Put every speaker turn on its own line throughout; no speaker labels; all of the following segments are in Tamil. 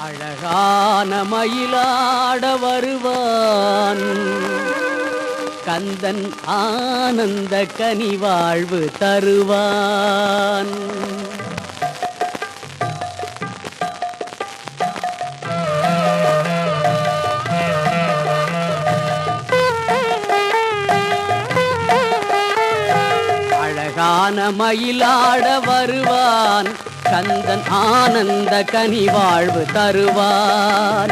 அழகான மயிலாட வருவான் கந்தன் ஆனந்த கனிவாழ்வு தருவான். அழகான மயிலாட வருவான் கந்தன் ஆனந்த கனிவாழ்வு தருவான்.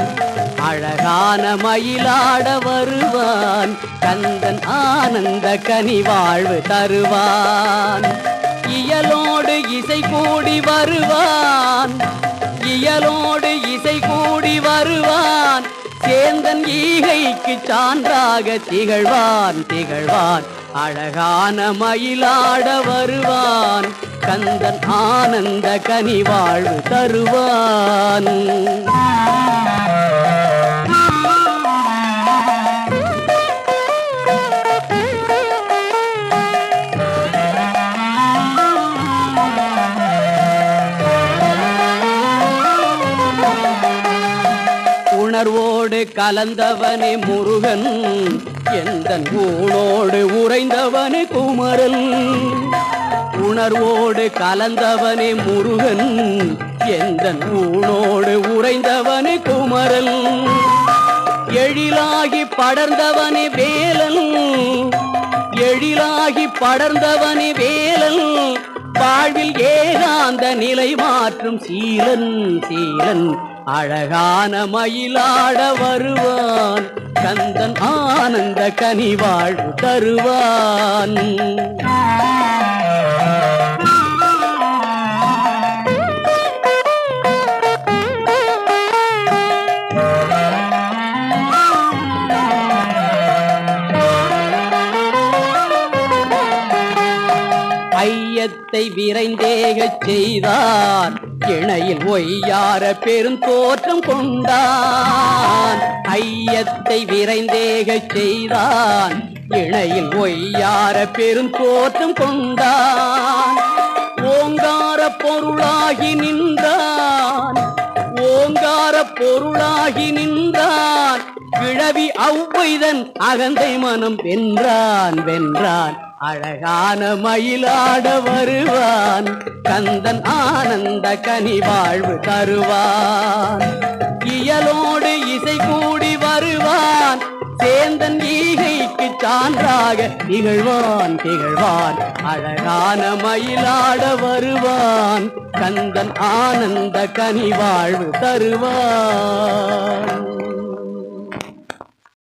அழகான மயிலாட வருவான் கந்தன் ஆனந்த கனிவாழ்வு தருவான். இயலோடு இசை கூடி வருவான், இயலோடு இசை கூடி வருவான். சேந்தன் ஈகைக்கு சான்றாக திகழ்வான் திகழ்வான். அழகான மயிலாட வருவான் கந்தன் ஆனந்த கனிவாழ்வு தருவான். உணர்வோடு கலந்தவனே முருகன், எந்தன் ஊனோடு உறைந்தவனே குமரன். உணர்வோடு கலந்தவனே முருகன், எந்தன் ஊனோடு உறைந்தவனே குமரன். எழிலாகி படர்ந்தவனே வேலன், எழிலாகி படர்ந்தவனே வேலன். வாழ்வில் ஏகாந்த நிலை மாற்றும் சீலன் சீலன். அழகான மயிலாட வருவான் கந்தன் ஆனந்த கனிவாழ்வு தருவான். ஐயத்தை விரைந்தேகச் செய்தான், இணையில் ஒய்யார பெருந்தோற்றம் கொண்டான். ஐயத்தை விரைந்தேகச் செய்தான், இணையில் ஒய்யார பெருந்தோற்றம் கொண்டான். ஓங்கார பொருளாகி நின்றான், ஓங்கார பொருளாகி நின்றான். கிழவி ஔவைதன் அகந்தை மனம் வென்றான் வென்றான். அழகான மயிலாட வருவான் கந்தன் ஆனந்த கனிவாழ்வு தருவான். இயலோடு இசை கூடி வருவான், சேந்தன் ஈகைக்கு சான்றாக திகழ்வான் திகழ்வான். அழகான மயிலாட வருவான் கந்தன் ஆனந்த கனிவாழ்வு தருவான்.